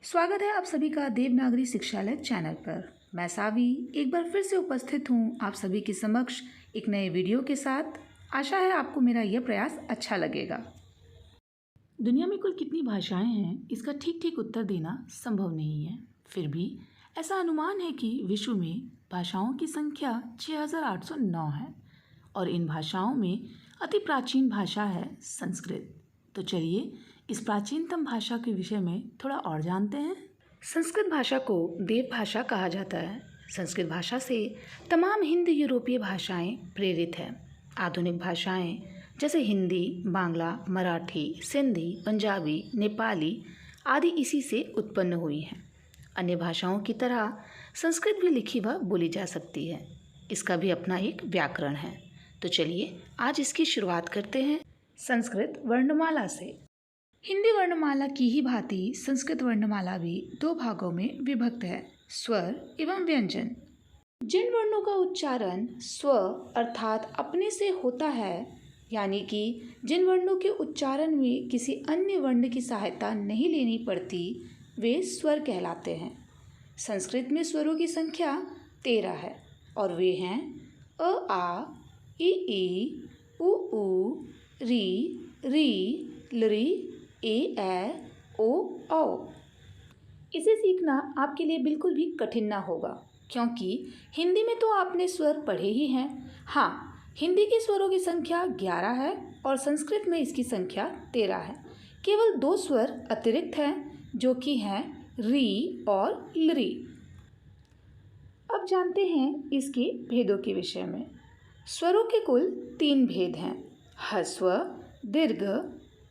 स्वागत है आप सभी का देवनागरी शिक्षालय चैनल पर। मैं सावी एक बार फिर से उपस्थित हूँ आप सभी के समक्ष एक नए वीडियो के साथ। आशा है आपको मेरा यह प्रयास अच्छा लगेगा। दुनिया में कुल कितनी भाषाएं हैं, इसका ठीक ठीक उत्तर देना संभव नहीं है। फिर भी ऐसा अनुमान है कि विश्व में भाषाओं की संख्या 6809 है और इन भाषाओं में अति प्राचीन भाषा है संस्कृत। तो चलिए इस प्राचीनतम भाषा के विषय में थोड़ा और जानते हैं। संस्कृत भाषा को देव भाषा कहा जाता है। संस्कृत भाषा से तमाम हिंद यूरोपीय भाषाएं प्रेरित हैं। आधुनिक भाषाएं जैसे हिंदी, बांग्ला, मराठी, सिंधी, पंजाबी, नेपाली आदि इसी से उत्पन्न हुई हैं। अन्य भाषाओं की तरह संस्कृत भी लिखी व बोली जा सकती है। इसका भी अपना एक व्याकरण है। तो चलिए आज इसकी शुरुआत करते हैं संस्कृत वर्णमाला से। हिंदी वर्णमाला की ही भांति संस्कृत वर्णमाला भी दो भागों में विभक्त है, स्वर एवं व्यंजन। जिन वर्णों का उच्चारण स्व अर्थात अपने से होता है, यानी कि जिन वर्णों के उच्चारण में किसी अन्य वर्ण की सहायता नहीं लेनी पड़ती, वे स्वर कहलाते हैं। संस्कृत में स्वरों की संख्या 13 है और वे हैं अ, आ, ई, उ, री, लरी, ए, ओ, औ। इसे सीखना आपके लिए बिल्कुल भी कठिन ना होगा, क्योंकि हिंदी में तो आपने स्वर पढ़े ही हैं। हाँ, हिंदी के स्वरों की संख्या 11 है और संस्कृत में इसकी संख्या 13 है। केवल 2 स्वर अतिरिक्त हैं, जो कि हैं री और लरी। अब जानते हैं इसके भेदों के विषय में। स्वरों के कुल 3 भेद हैं, ह्रस्व, दीर्घ,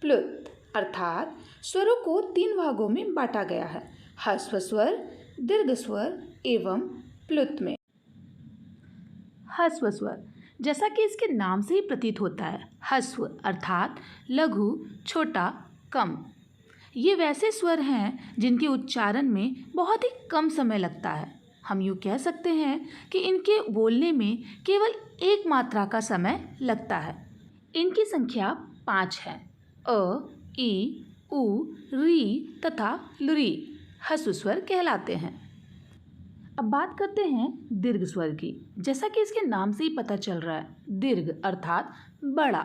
प्लुत। अर्थात स्वरों को 3 भागों में बांटा गया है, ह्रस्व स्वर, दीर्घ स्वर एवं प्लुत में। ह्रस्व स्वर जैसा कि इसके नाम से ही प्रतीत होता है, ह्रस्व अर्थात लघु, छोटा, कम। ये वैसे स्वर हैं जिनके उच्चारण में बहुत ही कम समय लगता है। हम यूँ कह सकते हैं कि इनके बोलने में केवल एक मात्रा का समय लगता है। इनकी संख्या 5 है, अ, ई, उ, री तथा लुरी ह्रस्व स्वर कहलाते हैं। अब बात करते हैं दीर्घ स्वर की। जैसा कि इसके नाम से ही पता चल रहा है, दीर्घ अर्थात बड़ा।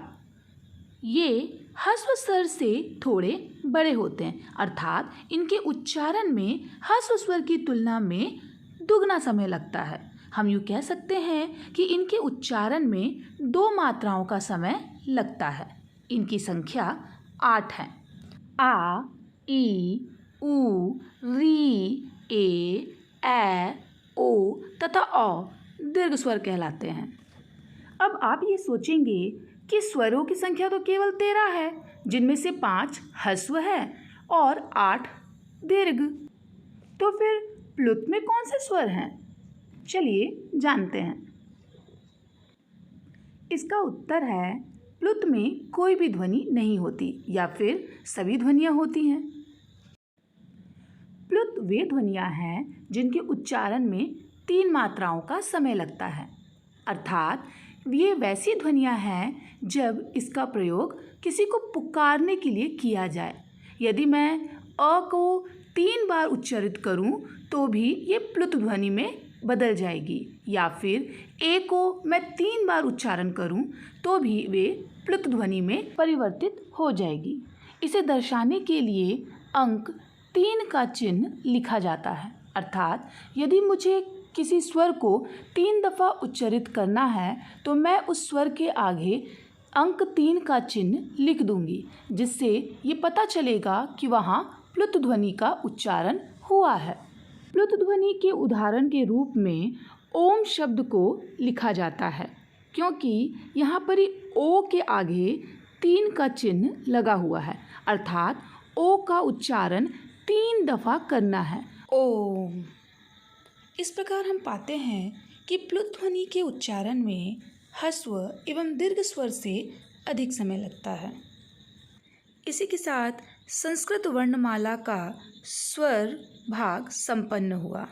ये ह्रस्व स्वर से थोड़े बड़े होते हैं, अर्थात इनके उच्चारण में ह्रस्व स्वर की तुलना में दुगना समय लगता है। हम यूँ कह सकते हैं कि इनके उच्चारण में 2 मात्राओं का समय लगता है। इनकी संख्या 8 है। आ, ई, उ, री, ए, ओ तथा औ दीर्घ स्वर कहलाते हैं। अब आप ये सोचेंगे कि स्वरों की संख्या तो केवल 13 है, जिनमें से 5 ह्रस्व है और 8 दीर्घ। तो फिर प्लुत में कौन से स्वर हैं? चलिए जानते हैं। इसका उत्तर है प्लुत में कोई भी ध्वनि नहीं होती या फिर सभी ध्वनियाँ होती हैं। प्लुत वे ध्वनियाँ हैं जिनके उच्चारण में 3 मात्राओं का समय लगता है, अर्थात ये वैसी ध्वनियाँ हैं जब इसका प्रयोग किसी को पुकारने के लिए किया जाए। यदि मैं अ को 3 बार उच्चारित करूं तो भी ये प्लुत ध्वनि में बदल जाएगी, या फिर ए को मैं 3 बार उच्चारण करूं तो भी वे प्लुत ध्वनि में परिवर्तित हो जाएगी। इसे दर्शाने के लिए अंक 3 का चिन्ह लिखा जाता है, अर्थात यदि मुझे किसी स्वर को 3 दफ़ा उच्चारित करना है तो मैं उस स्वर के आगे अंक 3 का चिन्ह लिख दूंगी, जिससे ये पता चलेगा कि वहाँ प्लुत ध्वनि का उच्चारण हुआ है। प्लुत ध्वनि के उदाहरण के रूप में ओम शब्द को लिखा जाता है, क्योंकि यहाँ पर ही ओ के आगे 3 का चिन्ह लगा हुआ है, अर्थात ओ का उच्चारण 3 दफ़ा करना है, ओम। इस प्रकार हम पाते हैं कि प्लुत ध्वनि के उच्चारण में ह्रस्व एवं दीर्घ स्वर से अधिक समय लगता है। इसी के साथ संस्कृत वर्णमाला का स्वर भाग संपन्न हुआ।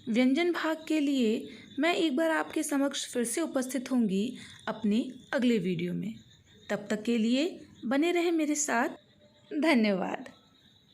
व्यंजन भाग के लिए मैं एक बार आपके समक्ष फिर से उपस्थित होंगी अपने अगले वीडियो में। तब तक के लिए बने रहें मेरे साथ। धन्यवाद।